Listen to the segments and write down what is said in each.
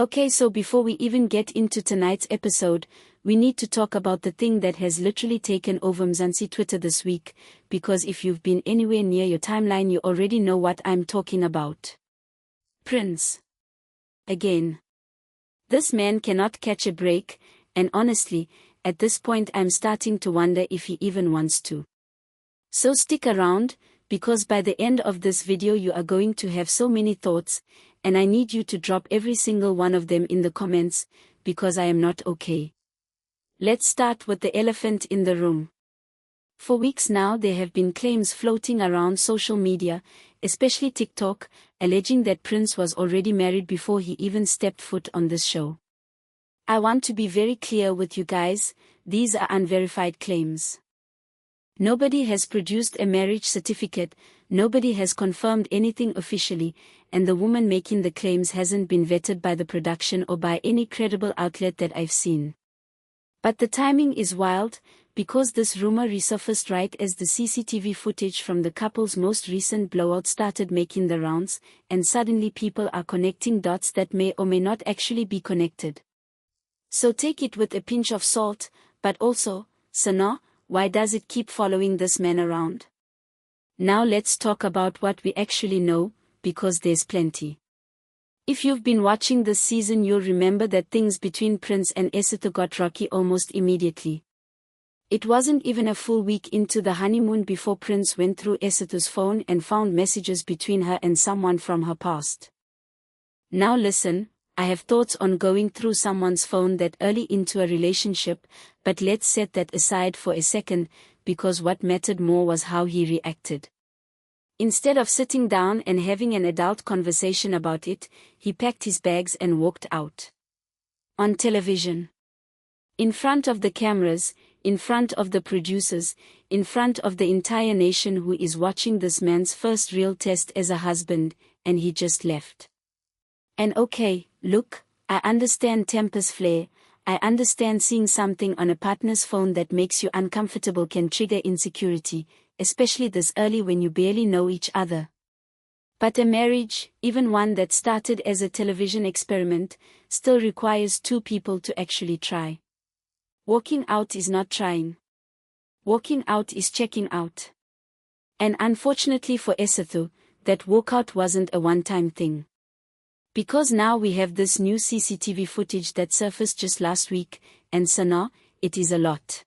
Okay, so before we even get into tonight's episode, we need to talk about the thing that has literally taken over Mzansi Twitter this week, because if you've been anywhere near your timeline you already know what I'm talking about. Prince. Again. This man cannot catch a break, and honestly, at this point I'm starting to wonder if he even wants to. So stick around, because by the end of this video you are going to have so many thoughts, and I need you to drop every single one of them in the comments, because I am not okay. Let's start with the elephant in the room. For weeks now there have been claims floating around social media, especially TikTok, alleging that Prince was already married before he even stepped foot on this show. I want to be very clear with you guys, these are unverified claims. Nobody has produced a marriage certificate, nobody has confirmed anything officially, and the woman making the claims hasn't been vetted by the production or by any credible outlet that I've seen. But the timing is wild, because this rumor resurfaced right as the CCTV footage from the couple's most recent blowout started making the rounds, and suddenly people are connecting dots that may or may not actually be connected. So take it with a pinch of salt, but also, Sana, why does it keep following this man around? Now let's talk about what we actually know, because there's plenty. If you've been watching this season you'll remember that things between Prince and Esatho got rocky almost immediately. It wasn't even a full week into the honeymoon before Prince went through Esatho's phone and found messages between her and someone from her past. Now listen, I have thoughts on going through someone's phone that early into a relationship, but let's set that aside for a second, because what mattered more was how he reacted. Instead of sitting down and having an adult conversation about it, he packed his bags and walked out. On television. In front of the cameras, in front of the producers, in front of the entire nation who is watching this man's first real test as a husband, and he just left. And okay, look, I understand tempers flare, I understand seeing something on a partner's phone that makes you uncomfortable can trigger insecurity, especially this early when you barely know each other. But a marriage, even one that started as a television experiment, still requires two people to actually try. Walking out is not trying. Walking out is checking out. And unfortunately for Esatho, that walkout wasn't a one-time thing. Because now we have this new CCTV footage that surfaced just last week, and Sana, it is a lot.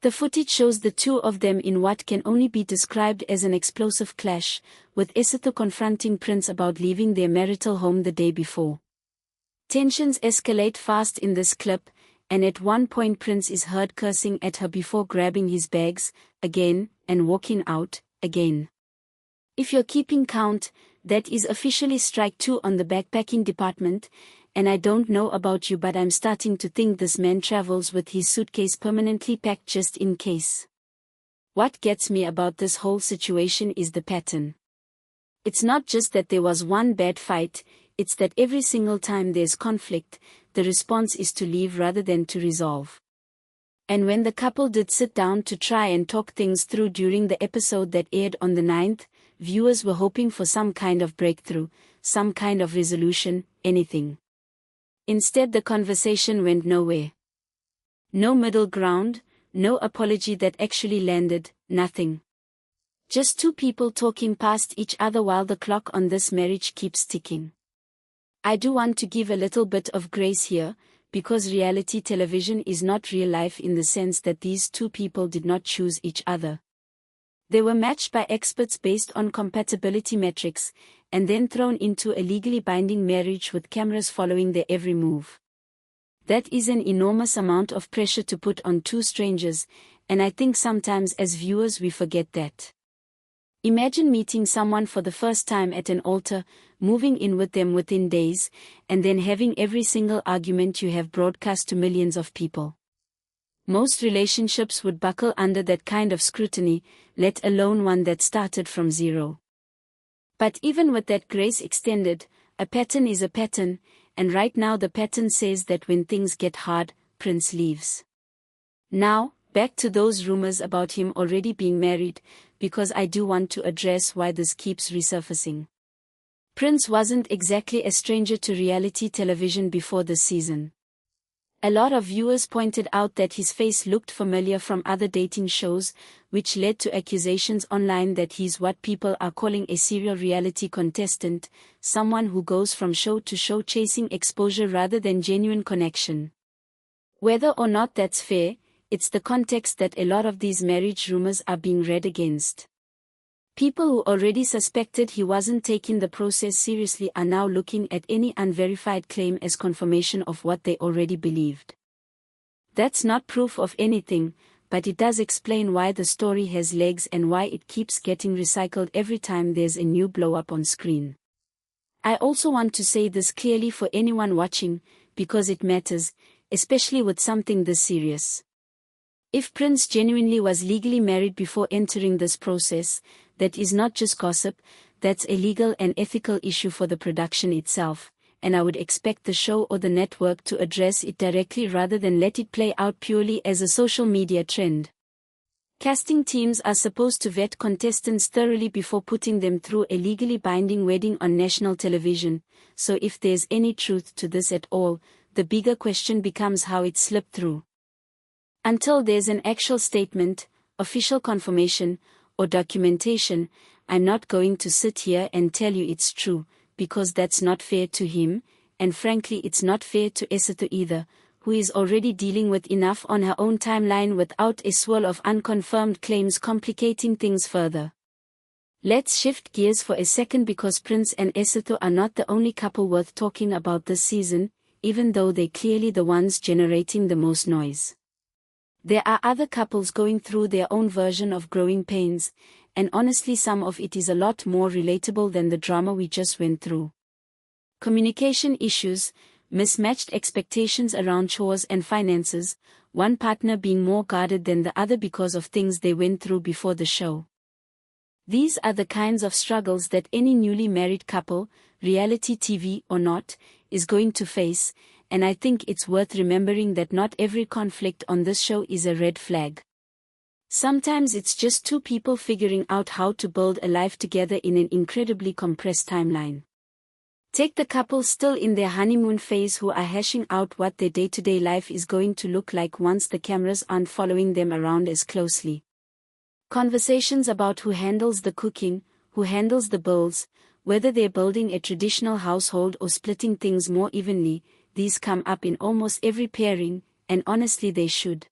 The footage shows the two of them in what can only be described as an explosive clash, with Esatho confronting Prince about leaving their marital home the day before. Tensions escalate fast in this clip, and at one point Prince is heard cursing at her before grabbing his bags, again, and walking out, again. If you're keeping count, that is officially strike 2 on the backpacking department, and I don't know about you but I'm starting to think this man travels with his suitcase permanently packed just in case. What gets me about this whole situation is the pattern. It's not just that there was one bad fight, it's that every single time there's conflict, the response is to leave rather than to resolve. And when the couple did sit down to try and talk things through during the episode that aired on the 9th, viewers were hoping for some kind of breakthrough, some kind of resolution, anything. Instead the conversation went nowhere. No middle ground, no apology that actually landed, nothing. Just two people talking past each other while the clock on this marriage keeps ticking. I do want to give a little bit of grace here, because reality television is not real life in the sense that these two people did not choose each other. They were matched by experts based on compatibility metrics, and then thrown into a legally binding marriage with cameras following their every move. That is an enormous amount of pressure to put on two strangers, and I think sometimes as viewers we forget that. Imagine meeting someone for the first time at an altar, moving in with them within days, and then having every single argument you have broadcast to millions of people. Most relationships would buckle under that kind of scrutiny, let alone one that started from zero. But even with that grace extended, a pattern is a pattern, and right now the pattern says that when things get hard, Prince leaves. Now, back to those rumors about him already being married, because I do want to address why this keeps resurfacing. Prince wasn't exactly a stranger to reality television before this season. A lot of viewers pointed out that his face looked familiar from other dating shows, which led to accusations online that he's what people are calling a serial reality contestant, someone who goes from show to show chasing exposure rather than genuine connection. Whether or not that's fair, it's the context that a lot of these marriage rumors are being read against. People who already suspected he wasn't taking the process seriously are now looking at any unverified claim as confirmation of what they already believed. That's not proof of anything, but it does explain why the story has legs and why it keeps getting recycled every time there's a new blow-up on screen. I also want to say this clearly for anyone watching, because it matters, especially with something this serious. If Prince genuinely was legally married before entering this process, that is not just gossip, that's a legal and ethical issue for the production itself, and I would expect the show or the network to address it directly rather than let it play out purely as a social media trend. Casting teams are supposed to vet contestants thoroughly before putting them through a legally binding wedding on national television, so if there's any truth to this at all, the bigger question becomes how it slipped through. Until there's an actual statement, official confirmation, or documentation, I'm not going to sit here and tell you it's true, because that's not fair to him, and frankly it's not fair to Esatho either, who is already dealing with enough on her own timeline without a swirl of unconfirmed claims complicating things further. Let's shift gears for a second because Prince and Esatho are not the only couple worth talking about this season, even though they're clearly the ones generating the most noise. There are other couples going through their own version of growing pains, and honestly some of it is a lot more relatable than the drama we just went through. Communication issues, mismatched expectations around chores and finances, one partner being more guarded than the other because of things they went through before the show. These are the kinds of struggles that any newly married couple, reality TV or not, is going to face, and I think it's worth remembering that not every conflict on this show is a red flag. Sometimes it's just two people figuring out how to build a life together in an incredibly compressed timeline. Take the couple still in their honeymoon phase who are hashing out what their day-to-day life is going to look like once the cameras aren't following them around as closely. Conversations about who handles the cooking, who handles the bills, whether they're building a traditional household or splitting things more evenly, these come up in almost every pairing, and honestly they should.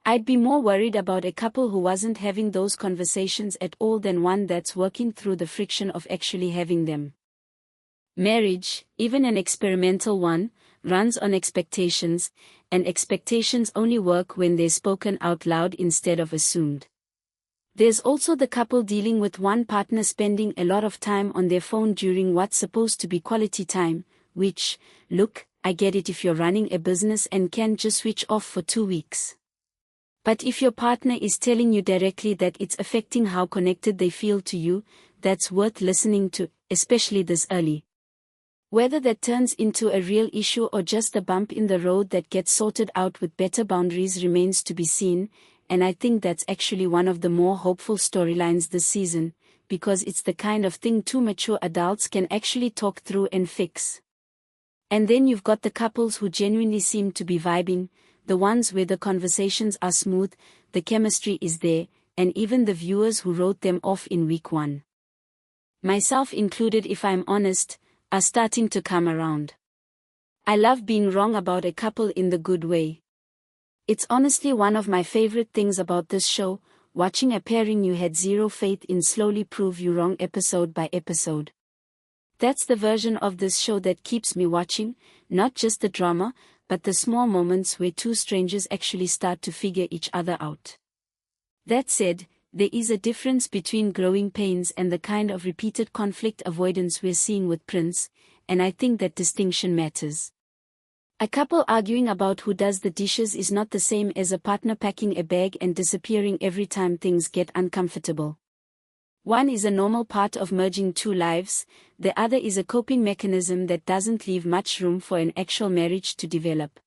I'd be more worried about a couple who wasn't having those conversations at all than one that's working through the friction of actually having them. Marriage, even an experimental one, runs on expectations, and expectations only work when they're spoken out loud instead of assumed. There's also the couple dealing with one partner spending a lot of time on their phone during what's supposed to be quality time, which, look, I get it if you're running a business and can't just switch off for 2 weeks. But if your partner is telling you directly that it's affecting how connected they feel to you, that's worth listening to, especially this early. Whether that turns into a real issue or just a bump in the road that gets sorted out with better boundaries remains to be seen, and I think that's actually one of the more hopeful storylines this season, because it's the kind of thing two mature adults can actually talk through and fix. And then you've got the couples who genuinely seem to be vibing, the ones where the conversations are smooth, the chemistry is there, and even the viewers who wrote them off in week 1. Myself included if I'm honest, are starting to come around. I love being wrong about a couple in the good way. It's honestly one of my favorite things about this show, watching a pairing you had zero faith in slowly prove you wrong episode by episode. That's the version of this show that keeps me watching, not just the drama, but the small moments where two strangers actually start to figure each other out. That said, there is a difference between growing pains and the kind of repeated conflict avoidance we're seeing with Prince, and I think that distinction matters. A couple arguing about who does the dishes is not the same as a partner packing a bag and disappearing every time things get uncomfortable. One is a normal part of merging two lives, the other is a coping mechanism that doesn't leave much room for an actual marriage to develop.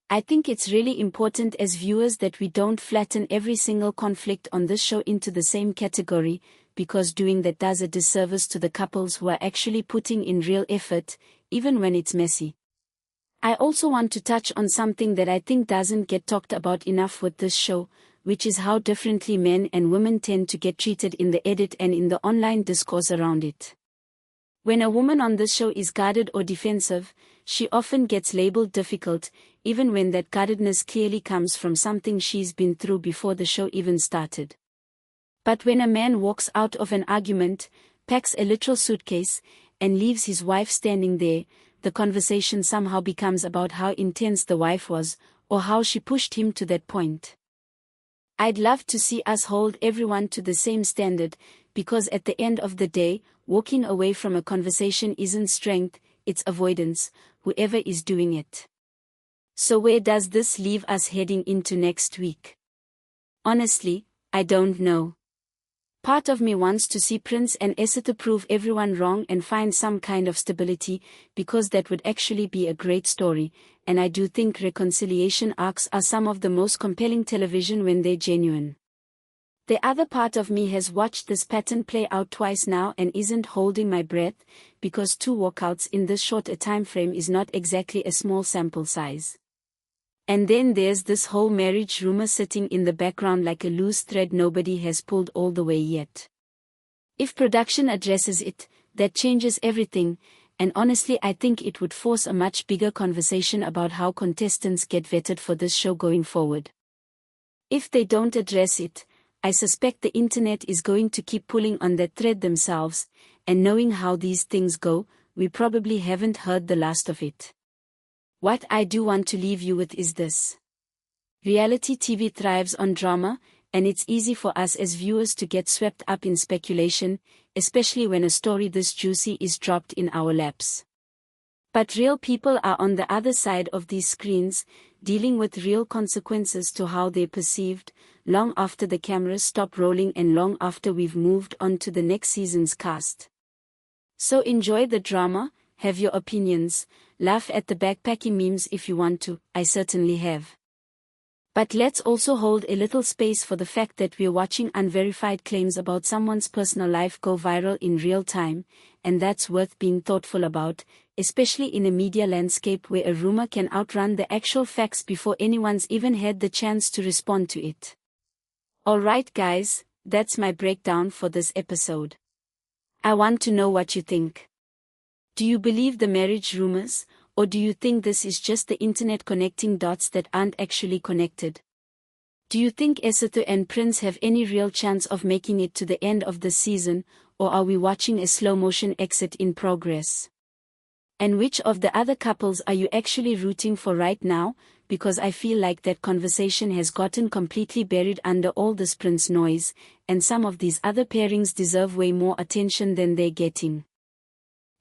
I think it's really important as viewers that we don't flatten every single conflict on this show into the same category, because doing that does a disservice to the couples who are actually putting in real effort, even when it's messy. I also want to touch on something that I think doesn't get talked about enough with this show, which is how differently men and women tend to get treated in the edit and in the online discourse around it. When a woman on this show is guarded or defensive, she often gets labeled difficult, even when that guardedness clearly comes from something she's been through before the show even started. But when a man walks out of an argument, packs a literal suitcase, and leaves his wife standing there, the conversation somehow becomes about how intense the wife was, or how she pushed him to that point. I'd love to see us hold everyone to the same standard, because at the end of the day, walking away from a conversation isn't strength, it's avoidance, whoever is doing it. So where does this leave us heading into next week? Honestly, I don't know. Part of me wants to see Prince and Esatho prove everyone wrong and find some kind of stability, because that would actually be a great story, and I do think reconciliation arcs are some of the most compelling television when they're genuine. The other part of me has watched this pattern play out twice now and isn't holding my breath, because 2 walkouts in this short a time frame is not exactly a small sample size. And then there's this whole marriage rumor sitting in the background like a loose thread nobody has pulled all the way yet. If production addresses it, that changes everything, and honestly I think it would force a much bigger conversation about how contestants get vetted for this show going forward. If they don't address it, I suspect the internet is going to keep pulling on that thread themselves, and knowing how these things go, we probably haven't heard the last of it. What I do want to leave you with is this. Reality TV thrives on drama, and it's easy for us as viewers to get swept up in speculation, especially when a story this juicy is dropped in our laps. But real people are on the other side of these screens, dealing with real consequences to how they're perceived, long after the cameras stop rolling and long after we've moved on to the next season's cast. So enjoy the drama, have your opinions, laugh at the backpacking memes if you want to, I certainly have. But let's also hold a little space for the fact that we're watching unverified claims about someone's personal life go viral in real time, and that's worth being thoughtful about, especially in a media landscape where a rumor can outrun the actual facts before anyone's even had the chance to respond to it. Alright guys, that's my breakdown for this episode. I want to know what you think. Do you believe the marriage rumors, or do you think this is just the internet connecting dots that aren't actually connected? Do you think Esatho and Prince have any real chance of making it to the end of the season, or are we watching a slow-motion exit in progress? And which of the other couples are you actually rooting for right now, because I feel like that conversation has gotten completely buried under all this Prince noise, and some of these other pairings deserve way more attention than they're getting.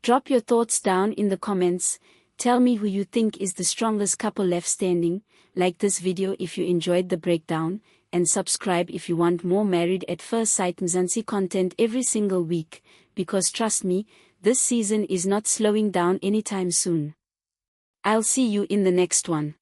Drop your thoughts down in the comments, tell me who you think is the strongest couple left standing, like this video if you enjoyed the breakdown, and subscribe if you want more Married at First Sight Mzansi content every single week, because trust me, this season is not slowing down anytime soon. I'll see you in the next one.